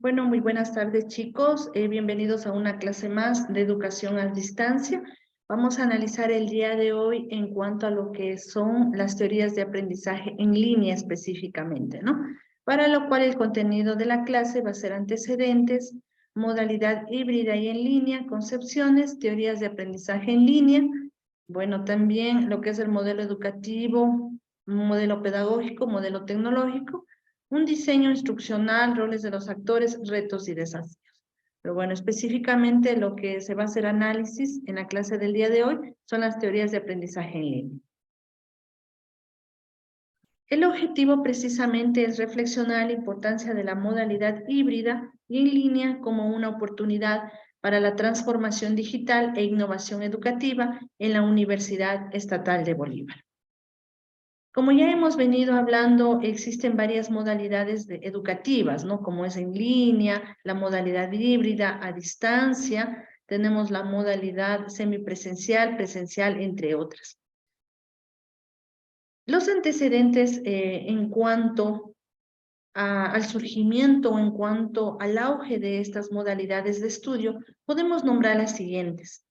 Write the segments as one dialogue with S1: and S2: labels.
S1: Bueno, muy buenas tardes, chicos. Bienvenidos a una clase más de educación a distancia. Vamos a analizar el día de hoy en cuanto a lo que son las teorías de aprendizaje en línea específicamente, ¿no? Para lo cual el contenido de la clase va a ser antecedentes, modalidad híbrida y en línea, concepciones, teorías de aprendizaje en línea, bueno, también lo que es el modelo educativo, modelo pedagógico, modelo tecnológico, un diseño instruccional, roles de los actores, retos y desafíos. Pero bueno, específicamente lo que se va a hacer análisis en la clase del día de hoy son las teorías de aprendizaje en línea. El objetivo precisamente es reflexionar la importancia de la modalidad híbrida y en línea como una oportunidad para la transformación digital e innovación educativa en la Universidad Estatal de Bolívar. Como ya hemos venido hablando, existen varias modalidades educativas, ¿no? Como es en línea, la modalidad híbrida, a distancia, tenemos la modalidad semipresencial, presencial, entre otras. Los antecedentes en cuanto al surgimiento o en cuanto al auge de estas modalidades de estudio, podemos nombrar las siguientes.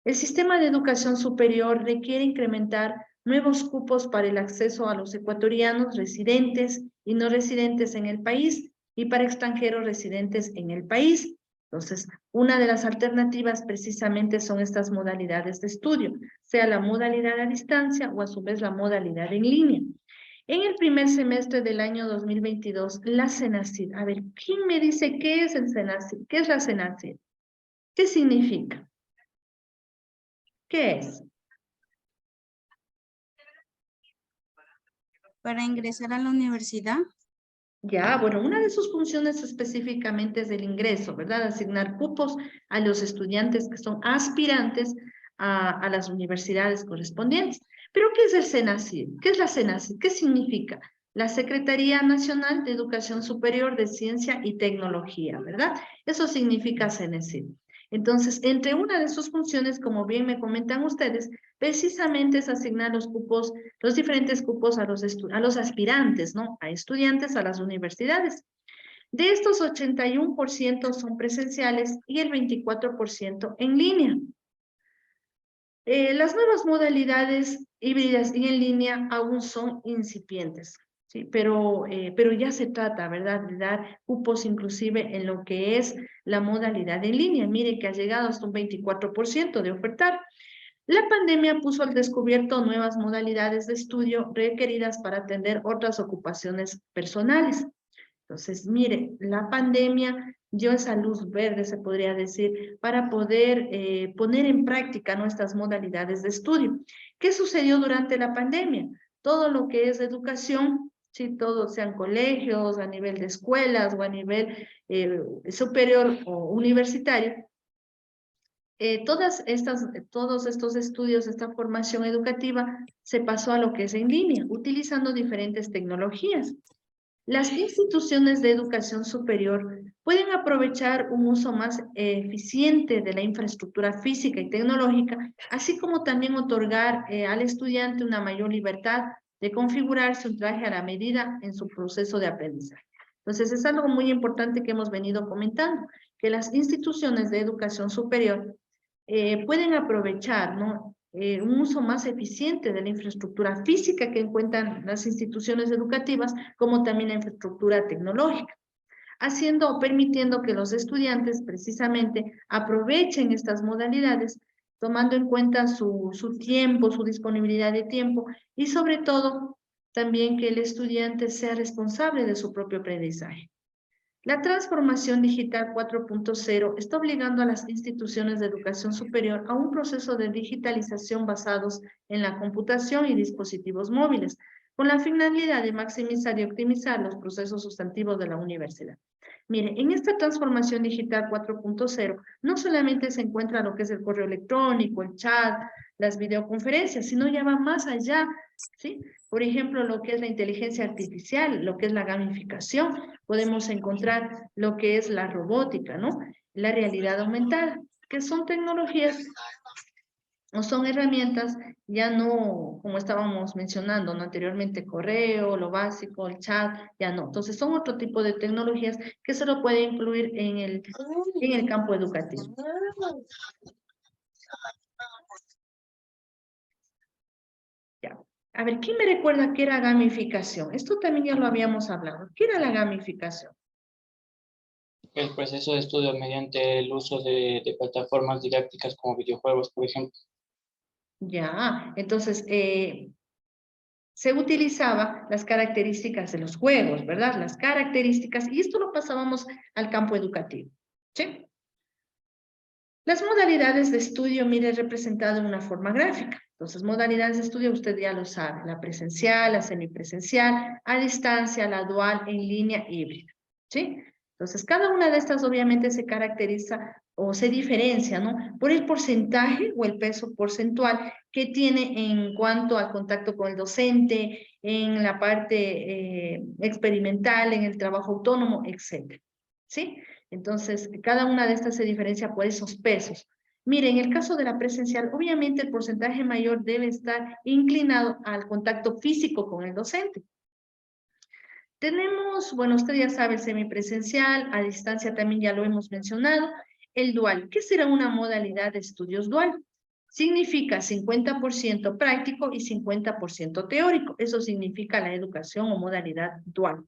S1: El sistema de educación superior requiere incrementar nuevos cupos para el acceso a los ecuatorianos residentes y no residentes en el país y para extranjeros residentes en el país. Entonces, una de las alternativas precisamente son estas modalidades de estudio, sea la modalidad a distancia o a su vez la modalidad en línea. En el primer semestre del año 2022, la CENACYT, a ver, ¿quién me dice qué es el CENACYT? ¿Qué es la CENACYT? ¿Qué significa? ¿Qué es?
S2: Para ingresar a la universidad.
S1: Ya, bueno, una de sus funciones específicamente es el ingreso, ¿verdad? Asignar cupos a los estudiantes que son aspirantes a las universidades correspondientes. Pero, ¿qué es el CENACYT? ¿Qué es la CENACYT? ¿Qué significa? La Secretaría Nacional de Educación Superior de Ciencia y Tecnología, ¿verdad? Eso significa CENACYT. Entonces, entre una de sus funciones, como bien me comentan ustedes, precisamente es asignar los cupos, los diferentes cupos a los aspirantes, ¿no? A estudiantes a las universidades. De estos, 81% son presenciales y el 24% en línea. Las nuevas modalidades híbridas y en línea aún son incipientes, ¿sí? Pero ya se trata, ¿verdad?, de dar cupos inclusive en lo que es la modalidad en línea. Mire que ha llegado hasta un 24% de ofertar. La pandemia puso al descubierto nuevas modalidades de estudio requeridas para atender otras ocupaciones personales. Entonces, mire, la pandemia dio esa luz verde, se podría decir, para poder poner en práctica nuestras modalidades de estudio. ¿Qué sucedió durante la pandemia? Todo lo que es educación, sí, todos sean colegios, a nivel de escuelas o a nivel superior o universitario, todos estos estudios, esta formación educativa se pasó a lo que es en línea, utilizando diferentes tecnologías. Las instituciones de educación superior pueden aprovechar un uso más eficiente de la infraestructura física y tecnológica, así como también otorgar al estudiante una mayor libertad de configurarse un traje a la medida en su proceso de aprendizaje. Entonces, es algo muy importante que hemos venido comentando, que las instituciones de educación superior pueden aprovechar, ¿no?, un uso más eficiente de la infraestructura física que encuentran las instituciones educativas, como también la infraestructura tecnológica, haciendo o permitiendo que los estudiantes precisamente aprovechen estas modalidades, tomando en cuenta su tiempo, su disponibilidad de tiempo y sobre todo también que el estudiante sea responsable de su propio aprendizaje. La transformación digital 4.0 está obligando a las instituciones de educación superior a un proceso de digitalización basados en la computación y dispositivos móviles, con la finalidad de maximizar y optimizar los procesos sustantivos de la universidad. Mire, en esta transformación digital 4.0 no solamente se encuentra lo que es el correo electrónico, el chat, las videoconferencias, sino ya va más allá, ¿sí? Por ejemplo, lo que es la inteligencia artificial, lo que es la gamificación, podemos encontrar lo que es la robótica, ¿no? La realidad aumentada, que son tecnologías o son herramientas ya no, como estábamos mencionando, ¿no? Anteriormente, correo, lo básico, el chat, ya no. Entonces son otro tipo de tecnologías que se lo puede incluir en el campo educativo. Ya. A ver, ¿quién me recuerda qué era gamificación? Esto también ya lo habíamos hablado. ¿Qué era la gamificación?
S3: El proceso de estudio mediante el uso de plataformas didácticas como videojuegos, por ejemplo.
S1: Ya, entonces se utilizaba las características de los juegos, ¿verdad? Las características, y esto lo pasábamos al campo educativo, ¿sí? Las modalidades de estudio, mire, representado en una forma gráfica. Entonces, modalidades de estudio, usted ya lo sabe, la presencial, la semipresencial, a distancia, la dual, en línea, híbrida, ¿sí? Entonces, cada una de estas obviamente se caracteriza o se diferencia, ¿no? Por el porcentaje o el peso porcentual que tiene en cuanto al contacto con el docente, en la parte experimental, en el trabajo autónomo, etcétera, ¿sí? Entonces, cada una de estas se diferencia por esos pesos. Mire, en el caso de la presencial, obviamente el porcentaje mayor debe estar inclinado al contacto físico con el docente. Tenemos, bueno, usted ya sabe, el semipresencial, a distancia también ya lo hemos mencionado, el dual. ¿Qué será una modalidad de estudios dual? Significa 50% práctico y 50% teórico. Eso significa la educación o modalidad dual.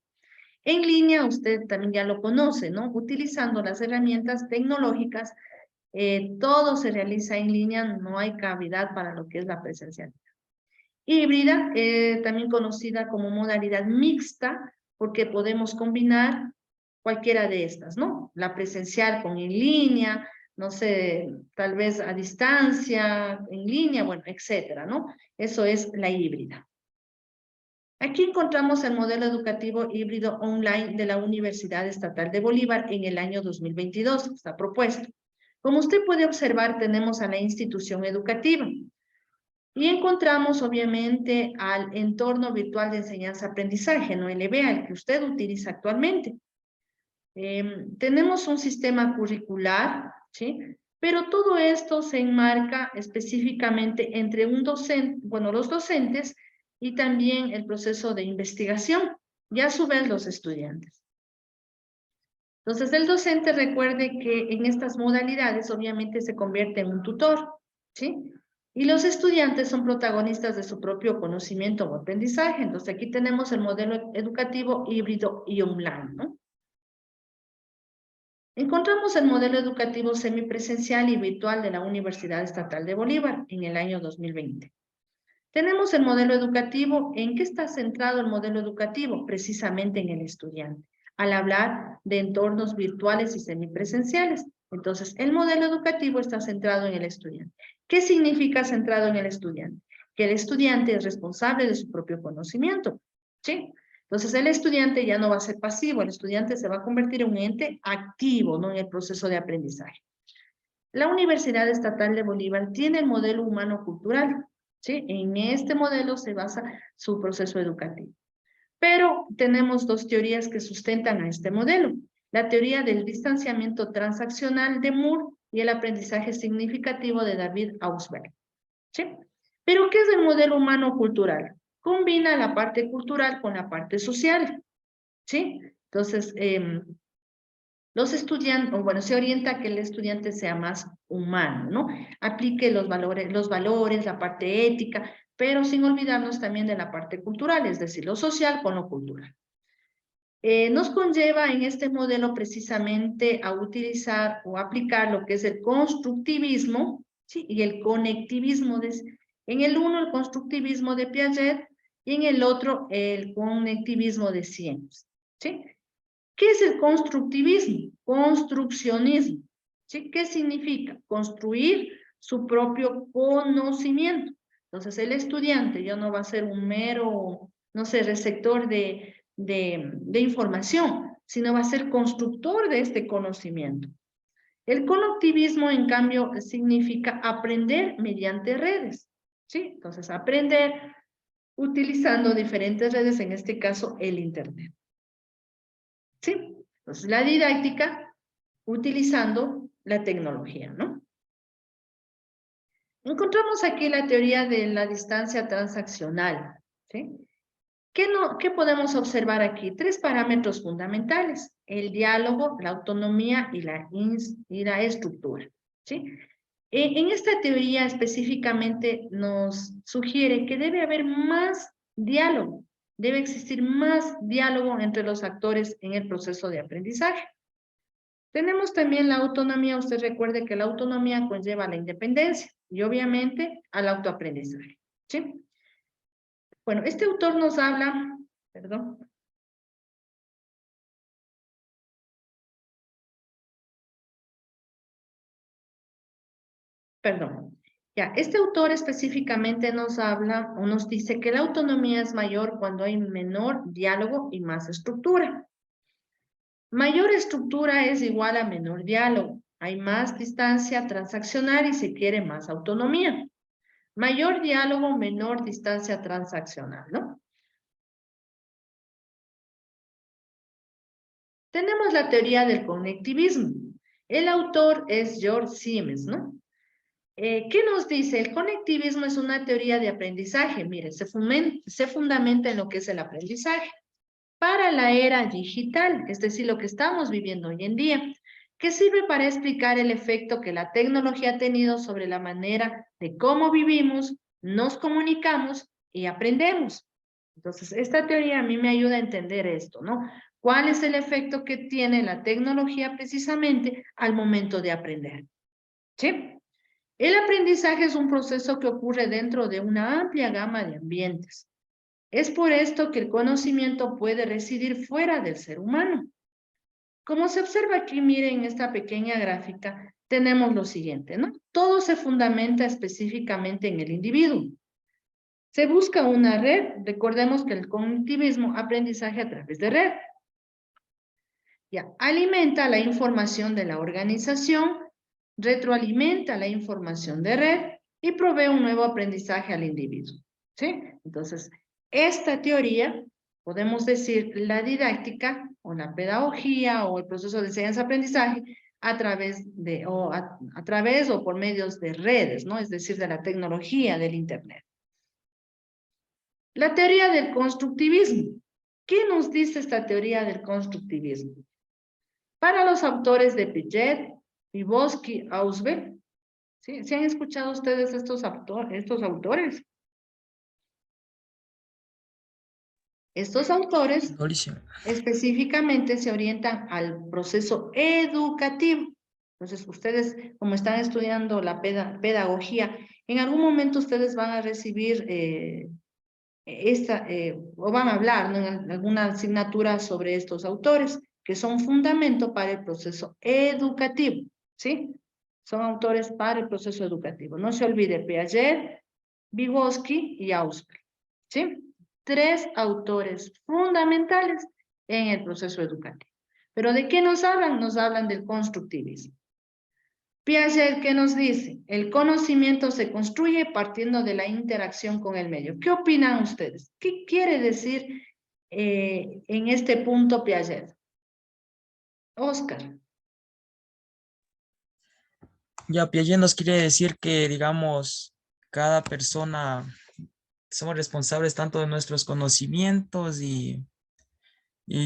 S1: En línea, usted también ya lo conoce, ¿no? Utilizando las herramientas tecnológicas, todo se realiza en línea, no hay cavidad para lo que es la presencialidad. Híbrida, también conocida como modalidad mixta, porque podemos combinar cualquiera de estas, ¿no? La presencial con en línea, no sé, tal vez a distancia, en línea, bueno, etcétera, ¿no? Eso es la híbrida. Aquí encontramos el modelo educativo híbrido online de la Universidad Estatal de Bolívar en el año 2022, está propuesto. Como usted puede observar, tenemos a la institución educativa y encontramos obviamente al entorno virtual de enseñanza-aprendizaje, ¿no? LBA, el que usted utiliza actualmente. Tenemos un sistema curricular, ¿sí? Pero todo esto se enmarca específicamente entre un docente, bueno, los docentes y también el proceso de investigación y a su vez los estudiantes. Entonces, el docente recuerde que en estas modalidades obviamente se convierte en un tutor, ¿sí? Y los estudiantes son protagonistas de su propio conocimiento o aprendizaje. Entonces, aquí tenemos el modelo educativo híbrido y online, ¿no? Encontramos el modelo educativo semipresencial y virtual de la Universidad Estatal de Bolívar en el año 2020. Tenemos el modelo educativo. ¿En qué está centrado el modelo educativo? Precisamente en el estudiante, al hablar de entornos virtuales y semipresenciales. Entonces, el modelo educativo está centrado en el estudiante. ¿Qué significa centrado en el estudiante? Que el estudiante es responsable de su propio conocimiento, ¿sí? Entonces, el estudiante ya no va a ser pasivo, el estudiante se va a convertir en un ente activo, ¿no? En el proceso de aprendizaje. La Universidad Estatal de Bolívar tiene el modelo humano-cultural, ¿sí? En este modelo se basa su proceso educativo. Pero tenemos dos teorías que sustentan a este modelo. La teoría del distanciamiento transaccional de Moore y el aprendizaje significativo de David Ausberg, ¿sí? Pero ¿qué es el modelo humano-cultural? Combina la parte cultural con la parte social, ¿sí? Entonces, los estudiantes, o bueno, se orienta a que el estudiante sea más humano, ¿no? Aplique los valores, la parte ética, pero sin olvidarnos también de la parte cultural, es decir, lo social con lo cultural. Nos conlleva en este modelo precisamente a utilizar o aplicar lo que es el constructivismo, ¿sí? Y el conectivismo. En el uno, el constructivismo de Piaget, y en el otro, el conectivismo de Siemens, ¿sí? ¿Qué es el constructivismo? Construccionismo, ¿sí? ¿Qué significa? Construir su propio conocimiento. Entonces, el estudiante ya no va a ser un mero, no sé, receptor de información, sino va a ser constructor de este conocimiento. El conectivismo, en cambio, significa aprender mediante redes, ¿sí? Entonces, aprender utilizando diferentes redes, en este caso, el Internet. ¿Sí? Entonces, la didáctica utilizando la tecnología, ¿no? Encontramos aquí la teoría de la distancia transaccional, ¿sí? ¿Qué podemos observar aquí? 3 parámetros fundamentales: el diálogo, la autonomía y la estructura, ¿sí? En esta teoría específicamente nos sugiere que debe haber más diálogo, debe existir más diálogo entre los actores en el proceso de aprendizaje. Tenemos también la autonomía. Usted recuerde que la autonomía conlleva la independencia y obviamente al autoaprendizaje, ¿sí? Bueno, este autor nos habla, perdón. Perdón. Ya, este autor específicamente nos habla o nos dice que la autonomía es mayor cuando hay menor diálogo y más estructura. Mayor estructura es igual a menor diálogo. Hay más distancia transaccional y se quiere más autonomía. Mayor diálogo, menor distancia transaccional, ¿no? Tenemos la teoría del conectivismo. El autor es George Siemens, ¿no? ¿Qué nos dice? El conectivismo es una teoría de aprendizaje. Mire, se fundamenta en lo que es el aprendizaje para la era digital, es decir, lo que estamos viviendo hoy en día, que sirve para explicar el efecto que la tecnología ha tenido sobre la manera de cómo vivimos, nos comunicamos y aprendemos. Entonces, esta teoría a mí me ayuda a entender esto, ¿no? ¿Cuál es el efecto que tiene la tecnología precisamente al momento de aprender? ¿Sí? El aprendizaje es un proceso que ocurre dentro de una amplia gama de ambientes. Es por esto que el conocimiento puede residir fuera del ser humano. Como se observa aquí, miren esta pequeña gráfica, tenemos lo siguiente, ¿no? Todo se fundamenta específicamente en el individuo. Se busca una red. Recordemos que el cognitivismo, aprendizaje a través de red. Ya, alimenta la información de la organización, retroalimenta la información de red y provee un nuevo aprendizaje al individuo, ¿sí? Entonces, esta teoría, podemos decir la didáctica o la pedagogía o el proceso de enseñanza-aprendizaje a través o por medios de redes, ¿no? Es decir, de la tecnología del Internet. La teoría del constructivismo. ¿Qué nos dice esta teoría del constructivismo? Para los autores de Piaget, Vygotsky, Ausubel, ¿sí? ¿Se han escuchado ustedes estos autores? Estos autores específicamente se orientan al proceso educativo. Entonces, ustedes, como están estudiando la pedagogía, en algún momento ustedes van a recibir o van a hablar, ¿no?, en alguna asignatura sobre estos autores, que son fundamento para el proceso educativo, ¿sí? Son autores para el proceso educativo. No se olvide, Piaget, Vygotsky y Ausubel, ¿sí? 3 autores fundamentales en el proceso educativo. ¿Pero de qué nos hablan? Nos hablan del constructivismo. Piaget, ¿qué nos dice? El conocimiento se construye partiendo de la interacción con el medio. ¿Qué opinan ustedes? ¿Qué quiere decir en este punto Piaget? Oscar.
S4: Ya, Piaget nos quiere decir que, digamos, cada persona somos responsables tanto de nuestros conocimientos y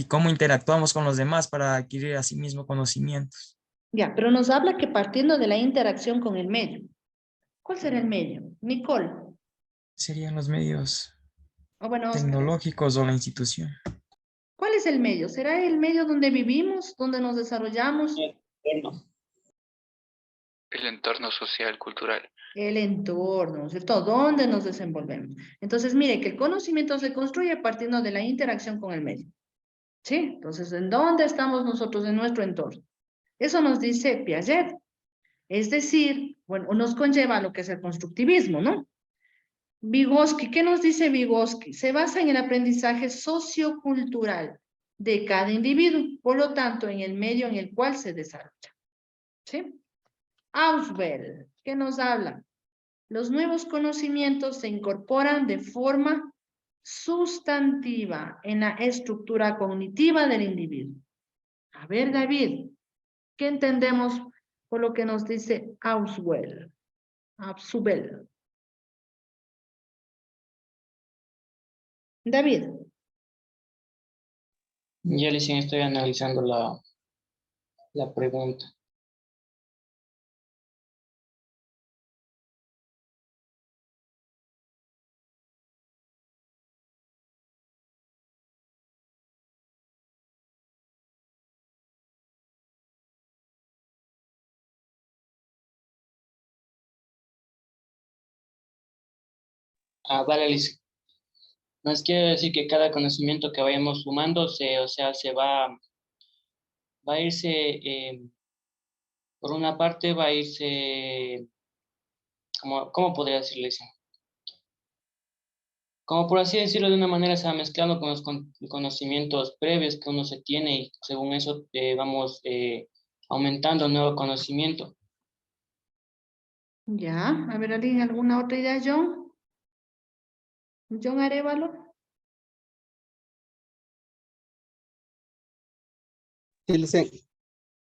S4: cómo interactuamos con los demás para adquirir a sí mismo conocimientos.
S1: Ya, pero nos habla que partiendo de la interacción con el medio. ¿Cuál será el medio? Nicole.
S4: Serían los medios
S1: Bueno, Oscar.
S4: tecnológicos o la institución.
S1: ¿Cuál es el medio? ¿Será el medio donde vivimos, donde nos desarrollamos?
S5: El entorno social, cultural.
S1: El entorno, ¿cierto? ¿Dónde nos desenvolvemos? Entonces, mire que el conocimiento se construye partiendo de la interacción con el medio. ¿Sí? Entonces, ¿en dónde estamos nosotros en nuestro entorno? Eso nos dice Piaget. Es decir, bueno, nos conlleva a lo que es el constructivismo, ¿no? Vygotsky, ¿qué nos dice Vygotsky? Se basa en el aprendizaje sociocultural de cada individuo, por lo tanto, en el medio en el cual se desarrolla. ¿Sí? Ausubel, ¿qué nos habla? Los nuevos conocimientos se incorporan de forma sustantiva en la estructura cognitiva del individuo. A ver, David, ¿qué entendemos por lo que nos dice Ausubel? Absubel. David.
S3: Ya recién estoy analizando la pregunta. Vale, Alicia. Nos quiere decir que cada conocimiento que vayamos sumando, se va a irse, por una parte va a irse, ¿cómo podría decirle eso? Como por así decirlo de una manera, se va mezclando con los conocimientos previos que uno se tiene y según eso vamos aumentando nuevo conocimiento.
S1: Ya, a ver, ¿alguien alguna otra idea, John? John Arevalo.
S6: Sí, lo sé.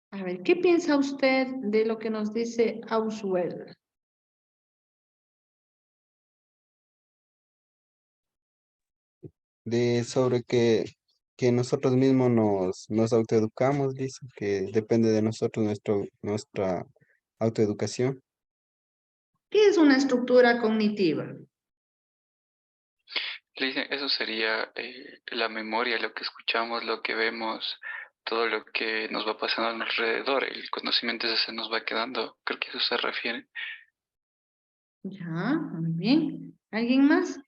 S1: A ver, ¿qué piensa usted de lo que nos dice Auswell?
S6: Sobre que nosotros mismos nos autoeducamos, dice que depende de nosotros nuestra autoeducación.
S1: ¿Qué es una estructura cognitiva?
S5: Le dicen, eso sería la memoria, lo que escuchamos, lo que vemos, todo lo que nos va pasando a nuestro alrededor. El conocimiento ese se nos va quedando. Creo que a eso se refiere.
S1: Ya, muy bien. ¿Alguien más?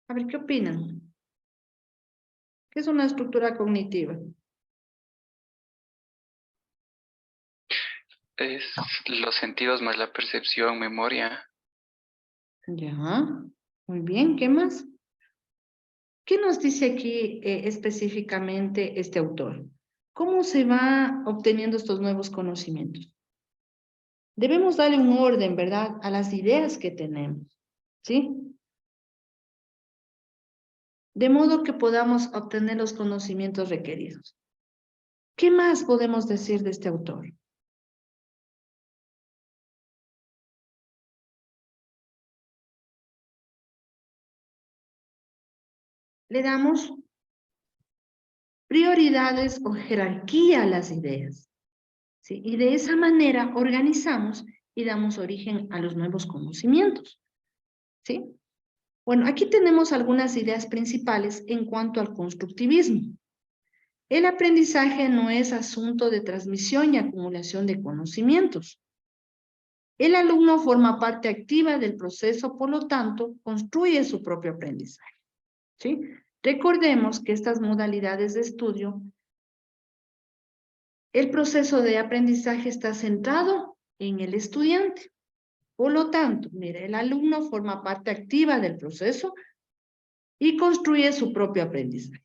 S1: A ver, ¿qué opinan? ¿Qué es una estructura cognitiva?
S5: Es los sentidos más la percepción, memoria.
S1: Ya, muy bien. ¿Qué más? ¿Qué nos dice aquí específicamente este autor? ¿Cómo se va obteniendo estos nuevos conocimientos? Debemos darle un orden, ¿verdad?, a las ideas que tenemos, ¿sí? De modo que podamos obtener los conocimientos requeridos. ¿Qué más podemos decir de este autor? Le damos prioridades o jerarquía a las ideas, ¿sí? Y de esa manera organizamos y damos origen a los nuevos conocimientos, ¿sí? Bueno, aquí tenemos algunas ideas principales en cuanto al constructivismo. El aprendizaje no es asunto de transmisión y acumulación de conocimientos. El alumno forma parte activa del proceso, por lo tanto, construye su propio aprendizaje, ¿sí? Recordemos que estas modalidades de estudio, el proceso de aprendizaje está centrado en el estudiante. Por lo tanto, mire, el alumno forma parte activa del proceso y construye su propio aprendizaje.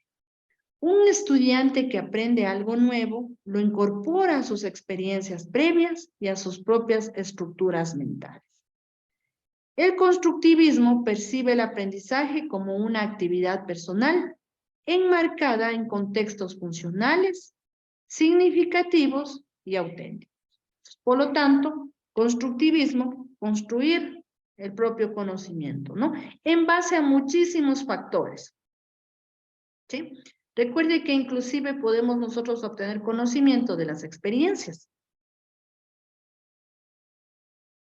S1: Un estudiante que aprende algo nuevo lo incorpora a sus experiencias previas y a sus propias estructuras mentales. El constructivismo percibe el aprendizaje como una actividad personal enmarcada en contextos funcionales, significativos y auténticos. Por lo tanto, constructivismo, construir el propio conocimiento, ¿no? En base a muchísimos factores, ¿sí? Recuerde que inclusive podemos nosotros obtener conocimiento de las experiencias.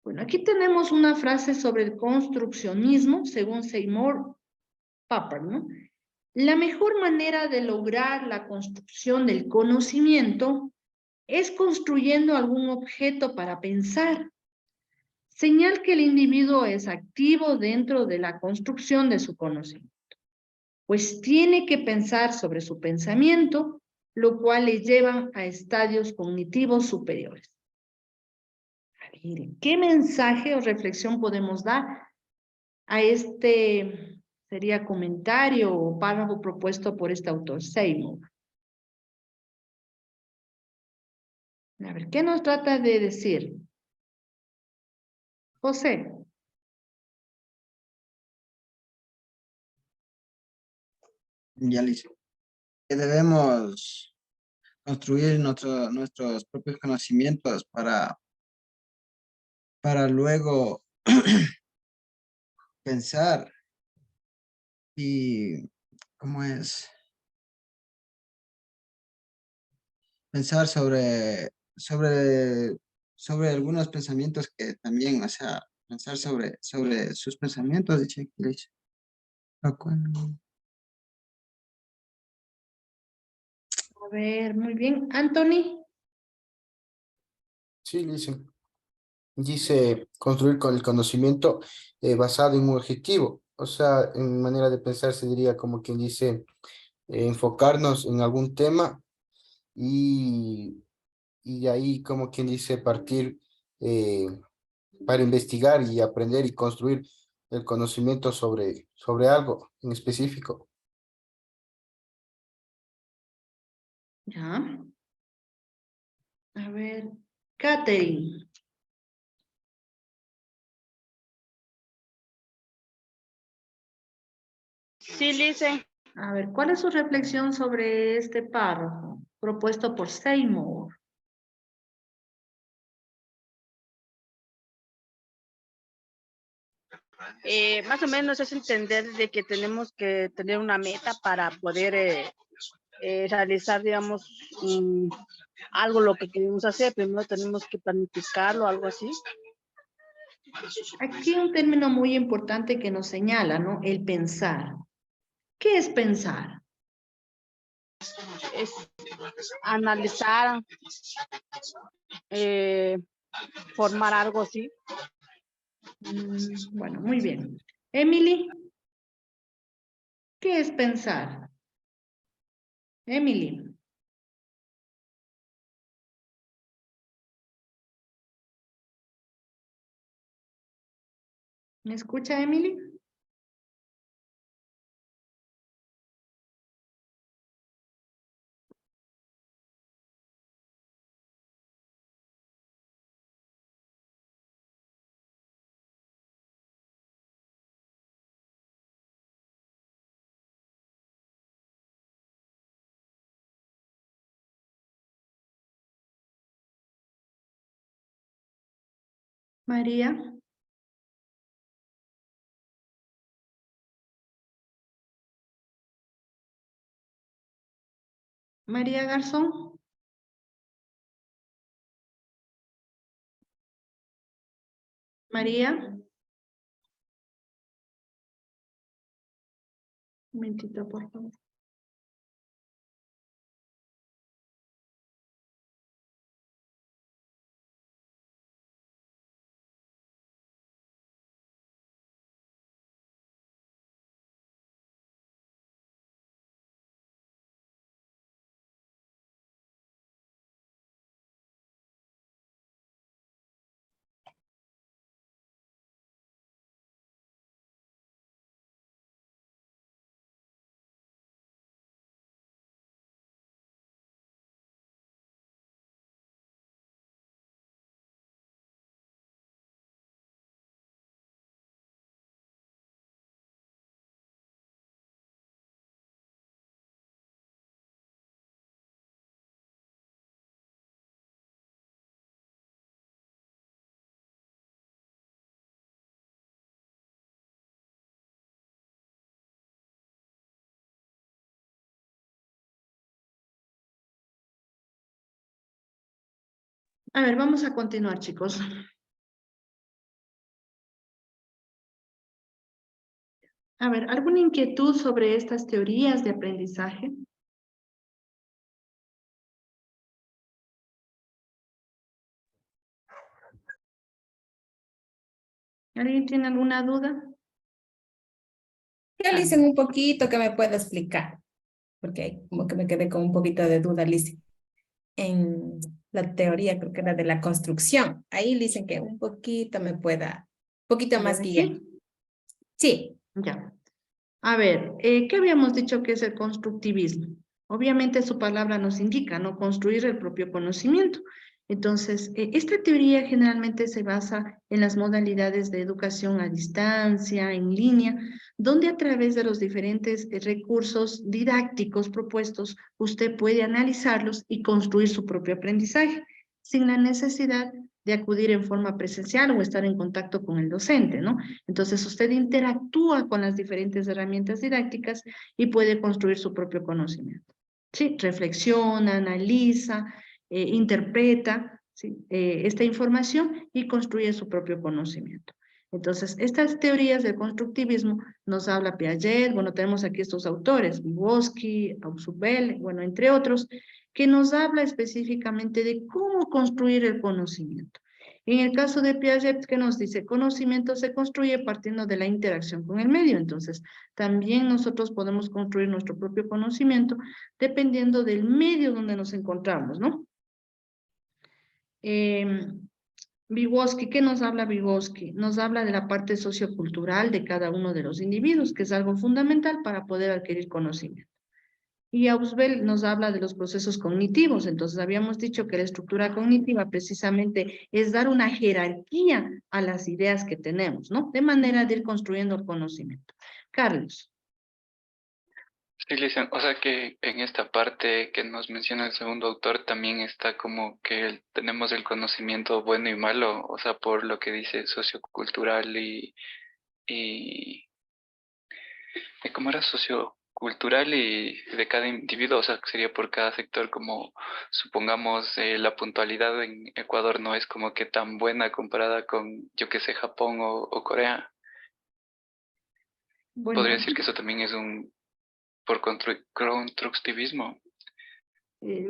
S1: Bueno, aquí tenemos una frase sobre el construccionismo, según Seymour Papert, ¿no? La mejor manera de lograr la construcción del conocimiento es construyendo algún objeto para pensar, señal que el individuo es activo dentro de la construcción de su conocimiento, pues tiene que pensar sobre su pensamiento, lo cual le lleva a estadios cognitivos superiores. Miren, ¿qué mensaje o reflexión podemos dar a este, sería comentario o párrafo propuesto por este autor, Seymour? A ver, ¿qué nos trata de decir? José.
S7: Ya listo. Que debemos construir nuestros propios conocimientos para luego pensar y, ¿cómo es? Pensar sobre algunos pensamientos que también, o sea, pensar sobre sus pensamientos, dice aquí, dice.
S1: A ver, muy bien. Anthony.
S8: Sí, dice construir con el conocimiento basado en un objetivo. O sea, en manera de pensar se diría como quien dice enfocarnos en algún tema y de ahí como quien dice partir eh, para investigar y aprender y construir el conocimiento sobre algo en específico.
S1: Ya. A ver, Katherine.
S2: Sí, Lice.
S1: A ver, ¿cuál es su reflexión sobre este párrafo propuesto por Seymour?
S2: Más o menos es entender de que tenemos que tener una meta para poder realizar, digamos, algo lo que queremos hacer. Primero tenemos que planificarlo, algo así.
S1: Aquí un término muy importante que nos señala, ¿no? El pensar. ¿Qué es pensar?
S2: Es analizar, formar algo así.
S1: Bueno, muy bien. Emily, ¿qué es pensar? Emily. ¿Me escucha, Emily? María. María Garzón. María. Un momentito, por favor. A ver, vamos a continuar, chicos. A ver, ¿alguna inquietud sobre estas teorías de aprendizaje? ¿Alguien tiene alguna duda?
S9: Ya Lice, un poquito que me pueda explicar, porque como que me quedé con un poquito de duda, Lice. En la teoría, creo que era de la construcción. Ahí dicen que un poquito me pueda, un poquito más guiar.
S1: ¿Sí?
S9: Sí,
S1: Ya. A ver, ¿qué habíamos dicho que es el constructivismo? Obviamente su palabra nos indica, ¿no? Construir el propio conocimiento. Entonces, esta teoría generalmente se basa en las modalidades de educación a distancia, en línea, donde a través de los diferentes recursos didácticos propuestos, usted puede analizarlos y construir su propio aprendizaje, sin la necesidad de acudir en forma presencial o estar en contacto con el docente, ¿no? Entonces, usted interactúa con las diferentes herramientas didácticas y puede construir su propio conocimiento. Sí, reflexiona, analiza, interpreta, ¿sí? Esta información y construye su propio conocimiento. Entonces, estas teorías del constructivismo nos habla Piaget, bueno, tenemos aquí estos autores, Vygotsky, Ausubel, bueno, entre otros, que nos habla específicamente de cómo construir el conocimiento. En el caso de Piaget, que nos dice, conocimiento se construye partiendo de la interacción con el medio. Entonces, también nosotros podemos construir nuestro propio conocimiento dependiendo del medio donde nos encontramos, ¿no? Vygotsky, ¿qué nos habla Vygotsky? Nos habla de la parte sociocultural de cada uno de los individuos, que es algo fundamental para poder adquirir conocimiento. Y Ausubel nos habla de los procesos cognitivos. Entonces, habíamos dicho que la estructura cognitiva precisamente es dar una jerarquía a las ideas que tenemos, ¿no? De manera de ir construyendo el conocimiento. Carlos.
S5: Sí, Lisa, o sea que en esta parte que nos menciona el segundo autor también está como que tenemos el conocimiento bueno y malo, o sea, por lo que dice sociocultural y ¿cómo era? Sociocultural y de cada individuo, o sea, sería por cada sector, como supongamos la puntualidad en Ecuador no es como que tan buena comparada con, yo que sé, Japón o Corea.
S1: Bueno,
S5: Podría decir que eso también es por constructivismo.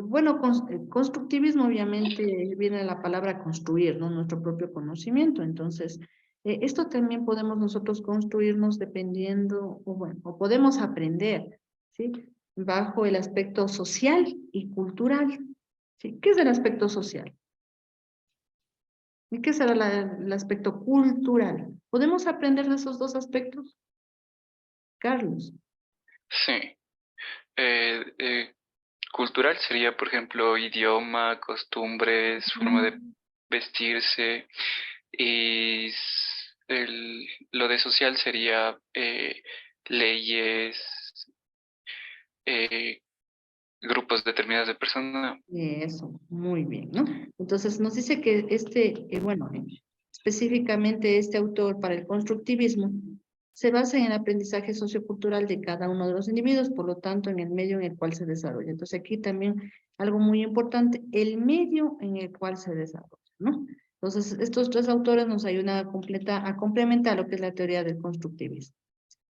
S1: Bueno, constructivismo obviamente viene de la palabra construir, ¿no? Nuestro propio conocimiento. Entonces, esto también podemos nosotros construirnos dependiendo, o bueno, o podemos aprender, ¿sí? Bajo el aspecto social y cultural, ¿sí? ¿Qué es el aspecto social? ¿Y qué será el aspecto cultural? ¿Podemos aprender de esos dos aspectos? Carlos.
S5: Sí. Cultural sería, por ejemplo, idioma, costumbres, forma de vestirse. Y lo de social sería leyes, eh, grupos determinados de personas.
S1: Eso, muy bien, ¿no? Entonces nos dice que bueno, específicamente este autor para el constructivismo se basa en el aprendizaje sociocultural de cada uno de los individuos, por lo tanto, en el medio en el cual se desarrolla. Entonces aquí también algo muy importante, el medio en el cual se desarrolla, ¿no? Entonces estos tres autores nos ayudan a complementar lo que es la teoría del constructivismo.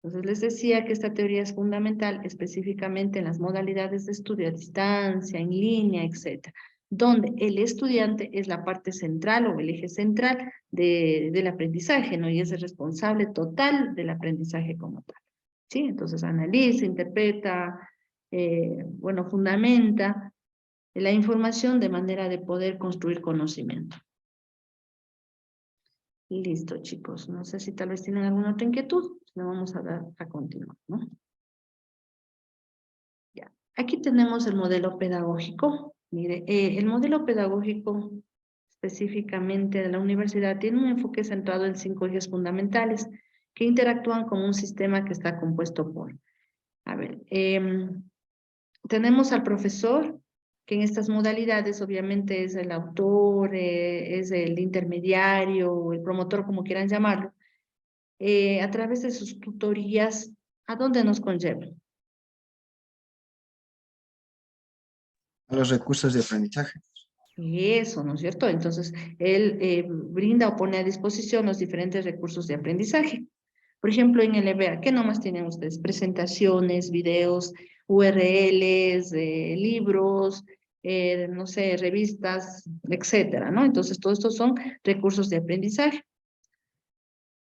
S1: Entonces les decía que esta teoría es fundamental específicamente en las modalidades de estudio a distancia, en línea, etcétera, donde el estudiante es la parte central o el eje central del aprendizaje, ¿no? Y es el responsable total del aprendizaje como tal, ¿sí? Entonces analiza, interpreta, bueno, fundamenta la información de manera de poder construir conocimiento. Listo, chicos. No sé si tal vez tienen alguna otra inquietud. No vamos a dar a continuar, ¿no? Ya. Aquí tenemos el modelo pedagógico. Mire, el modelo pedagógico específicamente de la universidad tiene un enfoque centrado en 5 ejes fundamentales que interactúan con un sistema que está compuesto por, a ver, tenemos al profesor, que en estas modalidades obviamente es el autor, es el intermediario, el promotor, como quieran llamarlo, a través de sus tutorías, ¿a dónde nos conllevan?
S7: A los recursos de aprendizaje.
S1: Eso, ¿no es cierto? Entonces, él brinda o pone a disposición los diferentes recursos de aprendizaje. Por ejemplo, en el EBA, ¿qué nomás tienen ustedes? Presentaciones, videos, URLs, libros, no sé, revistas, etcétera, ¿no? Entonces, todos estos son recursos de aprendizaje.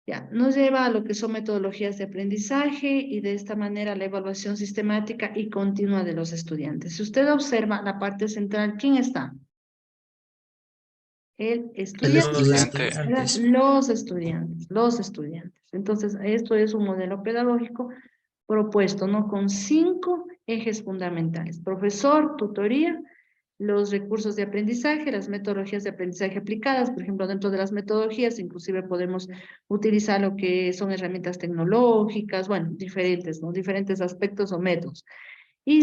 S1: Ya, nos lleva a lo que son metodologías de aprendizaje y de esta manera la evaluación sistemática y continua de los estudiantes. Si usted observa la parte central, ¿quién está? El estudiante.
S4: Los
S1: ¿Verdad?
S4: estudiantes.
S1: Los estudiantes. Entonces, esto es un modelo pedagógico propuesto, ¿no? Con 5 ejes fundamentales. Profesor, tutoría, los recursos de aprendizaje, las metodologías de aprendizaje aplicadas. Por ejemplo, dentro de las metodologías, inclusive podemos utilizar lo que son herramientas tecnológicas, bueno, diferentes, ¿no? Diferentes aspectos o métodos. Y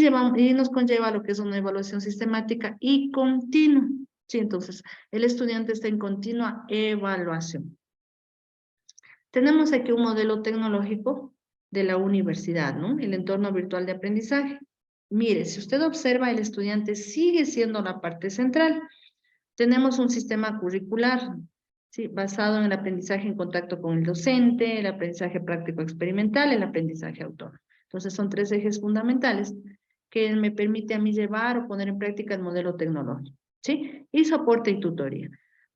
S1: nos conlleva lo que es una evaluación sistemática y continua. Sí, entonces, el estudiante está en continua evaluación. Tenemos aquí un modelo tecnológico de la universidad, ¿no? El entorno virtual de aprendizaje. Mire, si usted observa, el estudiante sigue siendo la parte central. Tenemos un sistema curricular, ¿sí? Basado en el aprendizaje en contacto con el docente, el aprendizaje práctico experimental, el aprendizaje autónomo. Entonces, son 3 ejes fundamentales que me permite a mí llevar o poner en práctica el modelo tecnológico, ¿sí? Y soporte y tutoría.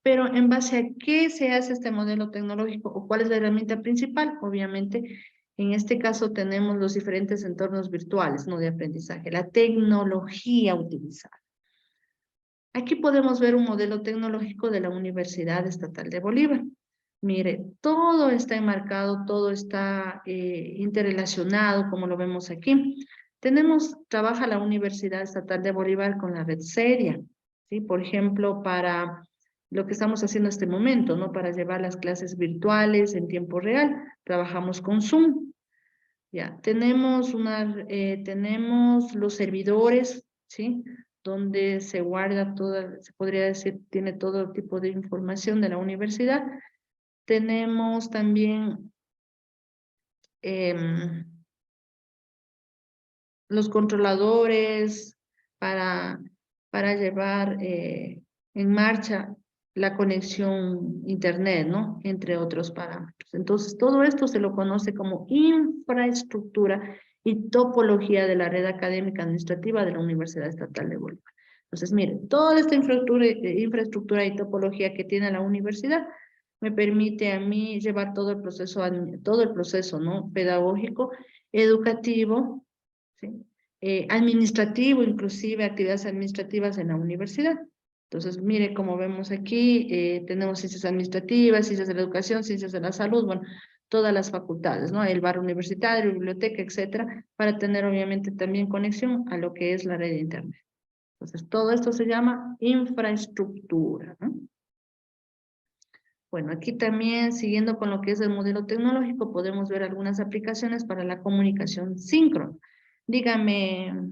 S1: Pero ¿en base a qué se hace este modelo tecnológico o cuál es la herramienta principal? Obviamente, en este caso tenemos los diferentes entornos virtuales, ¿no? De aprendizaje, la tecnología utilizada. Aquí podemos ver un modelo tecnológico de la Universidad Estatal de Bolívar. Mire, todo está enmarcado, todo está interrelacionado, como lo vemos aquí. Trabaja la Universidad Estatal de Bolívar con la red seria, ¿sí? Por ejemplo, para lo que estamos haciendo en este momento, ¿no? Para llevar las clases virtuales en tiempo real, trabajamos con Zoom. Ya, tenemos los servidores, ¿sí? Donde se guarda toda, se podría decir, tiene todo tipo de información de la universidad. Tenemos también los controladores para llevar en marcha la conexión internet, ¿no? Entre otros parámetros. Entonces, todo esto se lo conoce como infraestructura y topología de la red académica administrativa de la Universidad Estatal de Bolívar. Entonces, miren, toda esta infraestructura y topología que tiene la universidad me permite a mí llevar todo el proceso, ¿no? Pedagógico, educativo, ¿sí? Administrativo, inclusive actividades administrativas en la universidad. Entonces, mire, como vemos aquí, tenemos ciencias administrativas, ciencias de la educación, ciencias de la salud, bueno, todas las facultades, ¿no? El barrio universitario, biblioteca, etcétera, para tener obviamente también conexión a lo que es la red de internet. Entonces, todo esto se llama infraestructura, ¿no? Bueno, aquí también, siguiendo con lo que es el modelo tecnológico, podemos ver algunas aplicaciones para la comunicación síncrona. Dígame.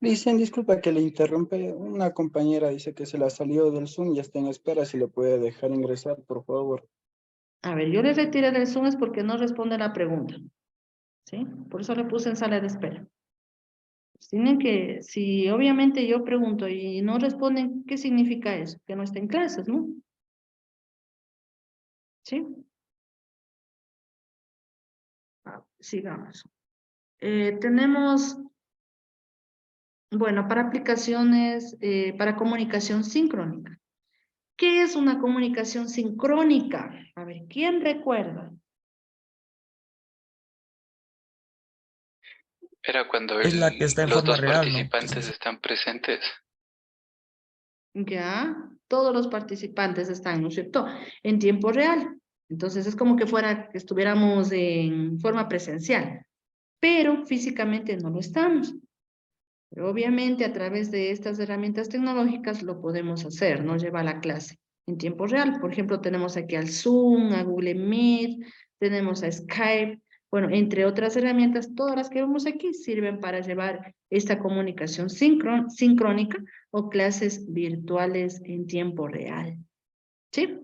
S10: Dicen, disculpa que le interrumpe, una compañera dice que se la salió del Zoom y está en espera, si le puede dejar ingresar, por favor.
S1: A ver, yo le retiré del Zoom es porque no responde la pregunta, ¿sí? Por eso le puse en sala de espera. Pues tienen que, si obviamente yo pregunto y no responden, ¿qué significa eso? Que no está en clases, ¿no? ¿Sí? Sigamos. Tenemos, bueno, para aplicaciones, para comunicación sincrónica. ¿Qué es una comunicación sincrónica? A ver, ¿quién recuerda?
S5: Era cuando
S4: Es la que está en
S5: los
S4: forma
S5: dos
S4: real, ¿no?
S5: participantes están presentes.
S1: Ya, todos los participantes están, ¿no es cierto?, en tiempo real. Entonces es como que que estuviéramos en forma presencial, pero físicamente no lo estamos. Pero obviamente a través de estas herramientas tecnológicas lo podemos hacer, ¿no? Lleva la clase en tiempo real. Por ejemplo, tenemos aquí al Zoom, a Google Meet, tenemos a Skype, bueno, entre otras herramientas, todas las que vemos aquí sirven para llevar esta comunicación sincrónica o clases virtuales en tiempo real. ¿Sí?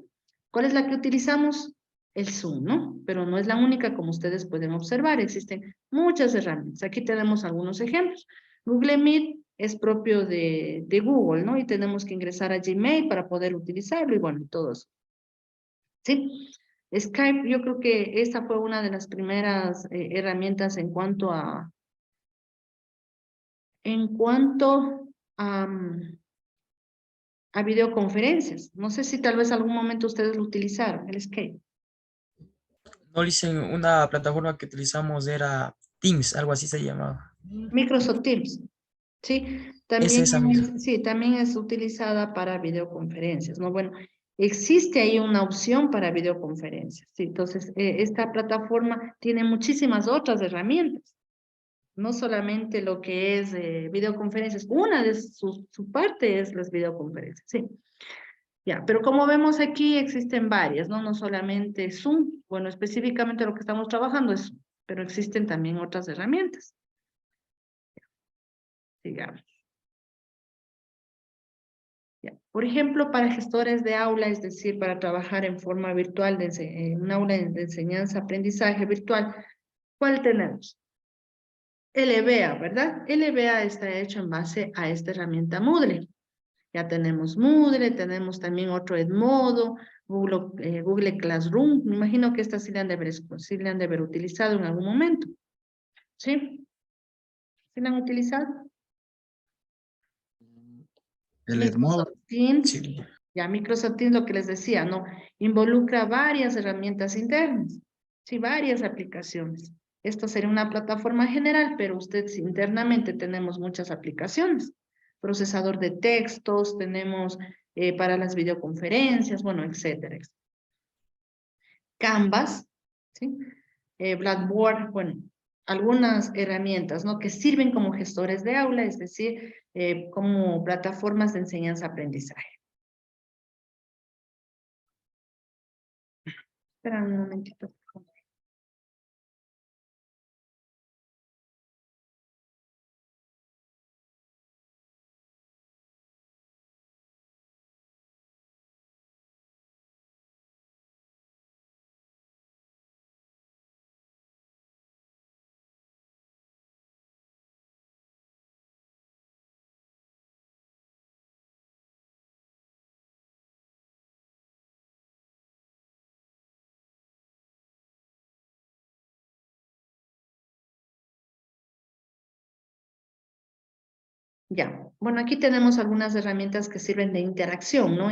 S1: ¿Cuál es la que utilizamos? El Zoom, ¿no? Pero no es la única, como ustedes pueden observar, existen muchas herramientas. Aquí tenemos algunos ejemplos. Google Meet es propio de Google, ¿no? Y tenemos que ingresar a Gmail para poder utilizarlo y bueno, todos. ¿Sí? Skype, yo creo que esta fue una de las primeras herramientas en cuanto a videoconferencias. No sé si tal vez algún momento ustedes lo utilizaron, el Skype.
S4: No dicen, una plataforma que utilizamos era Teams, algo así se llamaba.
S1: Microsoft Teams. Sí,
S4: Es esa misma.
S1: también es utilizada para videoconferencias, ¿no? Bueno, existe ahí una opción para videoconferencias, ¿sí? Entonces, esta plataforma tiene muchísimas otras herramientas, No solamente lo que es videoconferencias, una de su parte es las videoconferencias, sí. Ya, pero como vemos aquí existen varias, ¿no? No solamente Zoom, bueno, específicamente lo que estamos trabajando es Zoom, pero existen también otras herramientas. Sigamos. Ya. Por ejemplo, para gestores de aula, es decir, para trabajar en forma virtual, en un aula de enseñanza-aprendizaje virtual, ¿cuál tenemos? LBA, ¿verdad? LBA está hecho en base a esta herramienta Moodle. Ya tenemos Moodle, tenemos también otro Edmodo, Google Classroom. Me imagino que estas sí le han de haber utilizado en algún momento. ¿Sí? ¿Sí la han utilizado?
S7: El Edmodo.
S1: Microsoft Teams.
S4: Sí.
S1: Ya Microsoft Teams, lo que les decía, ¿no? Involucra varias herramientas internas. Sí, varias aplicaciones. Esto sería una plataforma general, pero ustedes internamente tenemos muchas aplicaciones. Procesador de textos, tenemos para las videoconferencias, bueno, etcétera. Canvas, ¿sí? Blackboard, bueno, algunas herramientas, ¿no? Que sirven como gestores de aula, es decir, como plataformas de enseñanza-aprendizaje. Espera un momentito, por favor. Ya, bueno, aquí tenemos algunas herramientas que sirven de interacción, ¿no?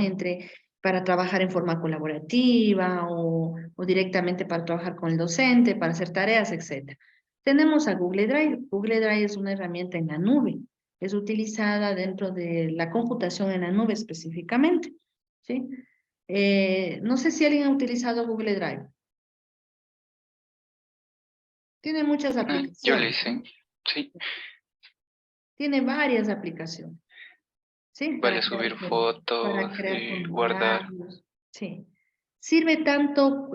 S1: Para trabajar en forma colaborativa o directamente para trabajar con el docente, para hacer tareas, etc. Tenemos a Google Drive. Google Drive es una herramienta en la nube. Es utilizada dentro de la computación en la nube específicamente, ¿sí? No sé si alguien ha utilizado Google Drive. Tiene muchas aplicaciones.
S5: Yo le hice, sí.
S1: Tiene varias aplicaciones. ¿Sí?
S5: Vale subir
S1: para
S5: fotos,
S1: crear
S5: guardar.
S1: formularios. Sí. Sirve tanto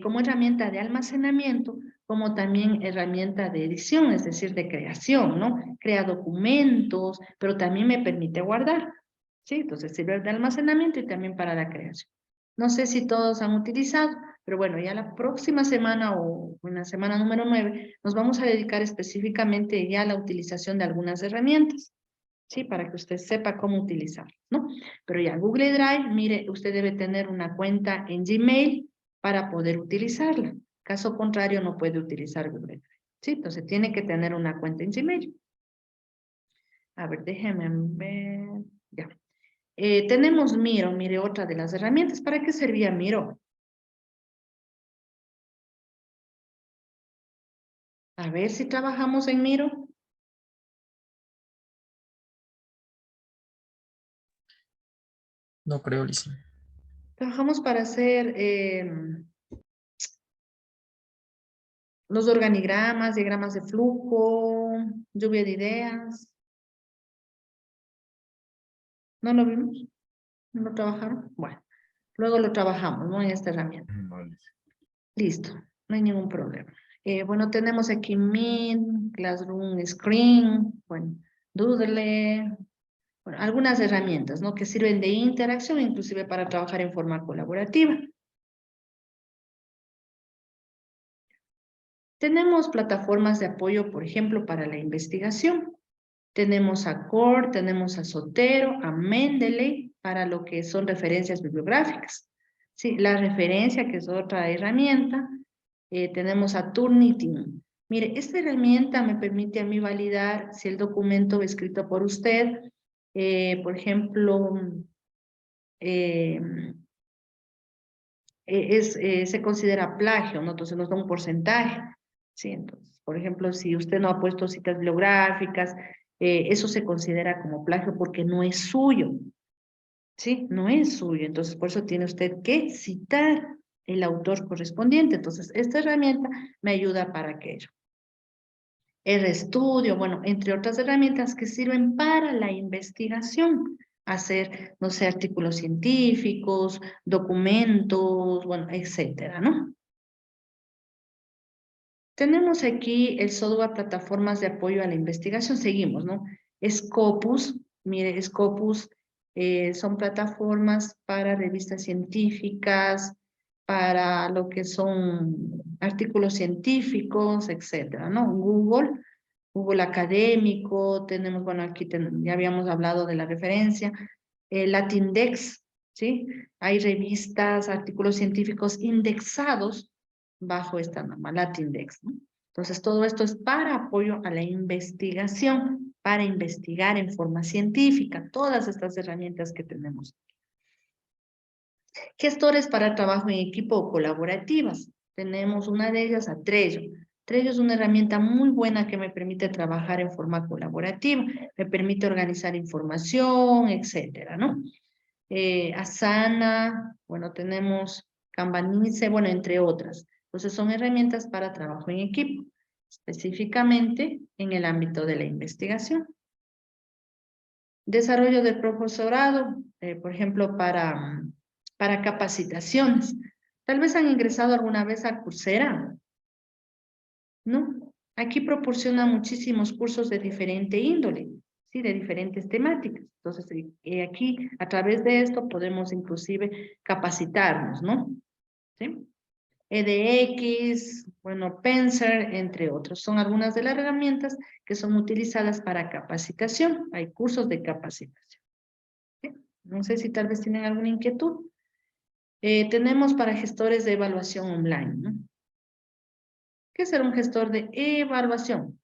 S1: como herramienta de almacenamiento como también herramienta de edición, es decir, de creación, ¿no? Crea documentos, pero también me permite guardar. ¿Sí? Entonces sirve de almacenamiento y también para la creación. No sé si todos han utilizado, pero bueno, ya la próxima semana o en la semana número 9 nos vamos a dedicar específicamente ya a la utilización de algunas herramientas. ¿Sí? Para que usted sepa cómo utilizar, ¿no? Pero ya, Google Drive, mire, usted debe tener una cuenta en Gmail para poder utilizarla. Caso contrario, no puede utilizar Google Drive, ¿sí? Entonces, tiene que tener una cuenta en Gmail. A ver, déjenme ver, ya. Tenemos Miro, mire, otra de las herramientas. ¿Para qué servía Miro? A ver si trabajamos en Miro.
S4: No creo, Lizy.
S1: Trabajamos para hacer los organigramas, diagramas de flujo, lluvia de ideas. ¿No lo vimos? ¿No lo trabajaron? Bueno, luego lo trabajamos, ¿no? En esta herramienta. Listo, no hay ningún problema. Bueno, tenemos aquí Meet, Classroom, Screen, bueno, Doodle, bueno, algunas herramientas, ¿no? Que sirven de interacción, inclusive para trabajar en forma colaborativa. Tenemos plataformas de apoyo, por ejemplo, para la investigación. Tenemos a Core, tenemos a Zotero, a Mendeley, para lo que son referencias bibliográficas. Sí, la referencia, que es otra herramienta. Tenemos a Turnitin. Mire, esta herramienta me permite a mí validar si el documento escrito por usted, por ejemplo, se considera plagio, ¿no? Entonces nos da un porcentaje. Sí, entonces, por ejemplo, si usted no ha puesto citas bibliográficas, eso se considera como plagio porque no es suyo. ¿Sí? No es suyo. Entonces, por eso tiene usted que citar el autor correspondiente. Entonces, esta herramienta me ayuda para aquello. RStudio, bueno, entre otras herramientas que sirven para la investigación, hacer, no sé, artículos científicos, documentos, bueno, etcétera, ¿no? Tenemos aquí el software plataformas de apoyo a la investigación, seguimos, ¿no? Scopus, mire, Scopus son plataformas para revistas científicas, para lo que son artículos científicos, etcétera, ¿no? Google Académico, tenemos, bueno, aquí ya habíamos hablado de la referencia, Latindex, ¿sí? Hay revistas, artículos científicos indexados bajo esta norma, Latindex, ¿no? Entonces, todo esto es para apoyo a la investigación, para investigar en forma científica, todas estas herramientas que tenemos. Gestores para trabajo en equipo o colaborativas. Tenemos una de ellas a Trello. Trello es una herramienta muy buena que me permite trabajar en forma colaborativa, me permite organizar información, etcétera, ¿no? Asana, bueno, tenemos Kanbanice, bueno, entre otras. Entonces son herramientas para trabajo en equipo, específicamente en el ámbito de la investigación. Desarrollo del profesorado, por ejemplo, para capacitaciones. Tal vez han ingresado alguna vez a Coursera, ¿no? Aquí proporciona muchísimos cursos de diferente índole, ¿sí? De diferentes temáticas. Entonces, aquí, a través de esto, podemos inclusive capacitarnos, ¿no? ¿Sí? EDX, bueno, Penser, entre otros. Son algunas de las herramientas que son utilizadas para capacitación. Hay cursos de capacitación. ¿Sí? No sé si tal vez tienen alguna inquietud. Tenemos para gestores de evaluación online, ¿no? ¿Qué es ser un gestor de evaluación?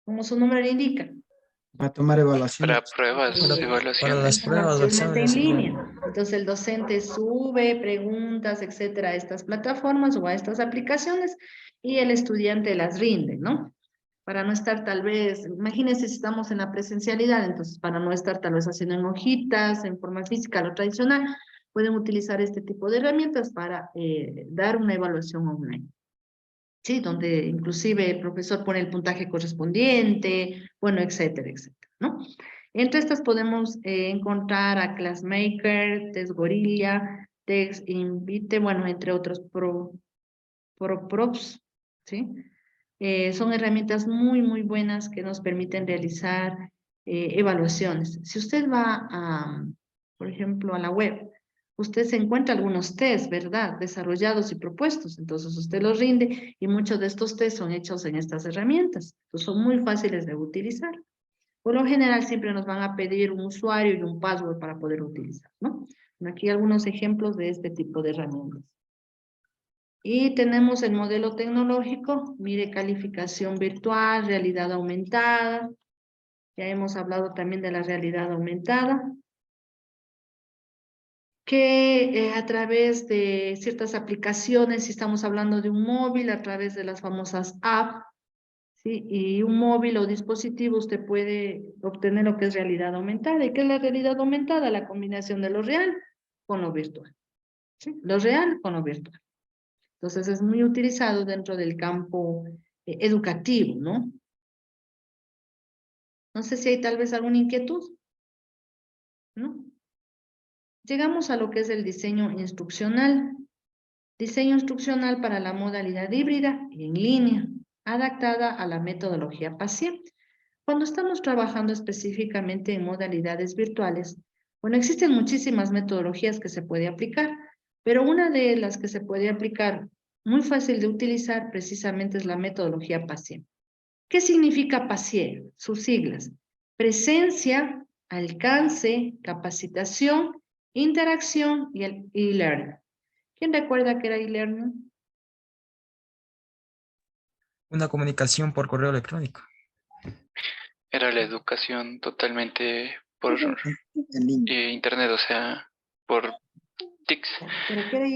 S1: Como su nombre le indica.
S10: Va a tomar evaluaciones.
S5: Para pruebas,
S4: Para
S5: evaluaciones.
S4: las pruebas,
S1: En
S4: versiones,
S1: línea. Entonces el docente sube preguntas, etcétera, a estas plataformas o a estas aplicaciones y el estudiante las rinde, ¿no? Para no estar tal vez, imagínense si estamos en la presencialidad, entonces para no estar tal vez haciendo en hojitas, en forma física, lo tradicional, pueden utilizar este tipo de herramientas para dar una evaluación online. Sí, donde inclusive el profesor pone el puntaje correspondiente, bueno, etcétera, etcétera, ¿no? Entre estas podemos encontrar a Classmaker, TestGorilla, TestInvite, bueno, entre otros props, ¿sí? Son herramientas muy buenas que nos permiten realizar evaluaciones. Si usted va a, por ejemplo, a la web, usted se encuentra algunos test, ¿verdad? Desarrollados y propuestos. Entonces usted los rinde y muchos de estos test son hechos en estas herramientas. Entonces son muy fáciles de utilizar. Por lo general siempre nos van a pedir un usuario y un password para poder utilizar, ¿no? Aquí algunos ejemplos de este tipo de herramientas. Y tenemos el modelo tecnológico, mire, calificación virtual, realidad aumentada. Ya hemos hablado también de la realidad aumentada. Que a través de ciertas aplicaciones, si estamos hablando de un móvil, a través de las famosas apps, ¿sí? Y un móvil o dispositivo, usted puede obtener lo que es realidad aumentada. ¿Y qué es la realidad aumentada? La combinación de lo real con lo virtual. ¿Sí? Lo real con lo virtual. Entonces es muy utilizado dentro del campo educativo, ¿no? No sé si hay tal vez alguna inquietud, ¿no? Llegamos a lo que es el diseño instruccional. Diseño instruccional para la modalidad híbrida y en línea, adaptada a la metodología PASIE. Cuando estamos trabajando específicamente en modalidades virtuales, bueno, existen muchísimas metodologías que se puede aplicar, pero una de las que se puede aplicar muy fácil de utilizar precisamente es la metodología PASIE. ¿Qué significa PASIE? Sus siglas. Presencia, alcance, capacitación, interacción y el e-learning. ¿Quién recuerda que era e-learning?
S4: una comunicación por correo electrónico.
S5: Era la educación totalmente por
S7: En línea.
S5: internet, o sea, por TICs.
S1: ¿Pero qué era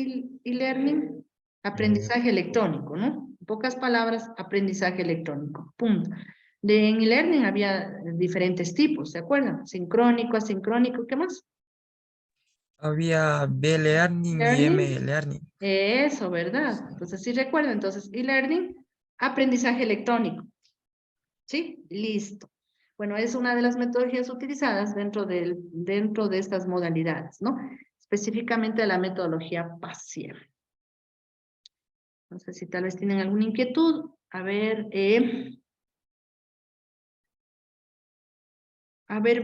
S1: e-learning? Aprendizaje electrónico, ¿no? En pocas palabras, aprendizaje electrónico, punto. En e-learning había diferentes tipos, ¿se acuerdan? Sincrónico, asincrónico, ¿qué más?
S4: Había B-Learning y
S1: Learning.
S4: M-Learning.
S1: Eso, ¿verdad? Entonces, sí recuerdan, entonces, e-learning Aprendizaje electrónico. ¿Sí? Listo. Bueno, es una de las metodologías utilizadas dentro de estas modalidades, ¿no? Específicamente la metodología PASIER. No sé si tal vez tienen alguna inquietud. A ver,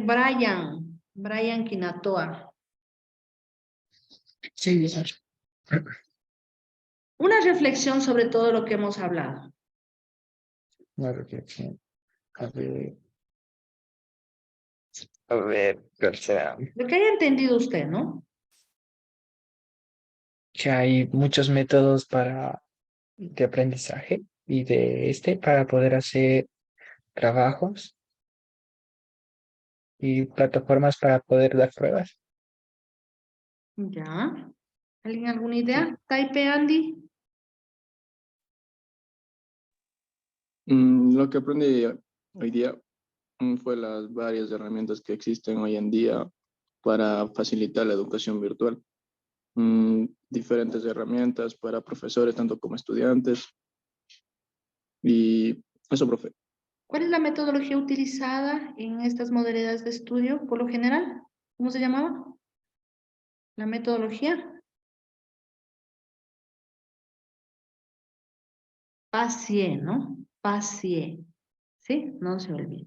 S1: Brian Quinatoa.
S11: Sí,
S1: Una reflexión sobre todo lo que hemos hablado.
S11: una reflexión. A ver, ¿cuál será?
S1: Lo que haya entendido usted, ¿no?
S11: Que hay muchos métodos de aprendizaje y para poder hacer trabajos y plataformas para poder dar pruebas.
S1: Ya. ¿Alguien alguna idea? Taipe, Andy.
S10: Lo que aprendí hoy día fue las varias herramientas que existen hoy en día para facilitar la educación virtual. Diferentes herramientas para profesores, tanto como estudiantes. Y eso, profe.
S1: ¿Cuál es la metodología utilizada en estas modalidades de estudio por lo general? ¿Cómo se llamaba? La metodología. PASIE, ¿no? PASIE. ¿Sí? No se olvide.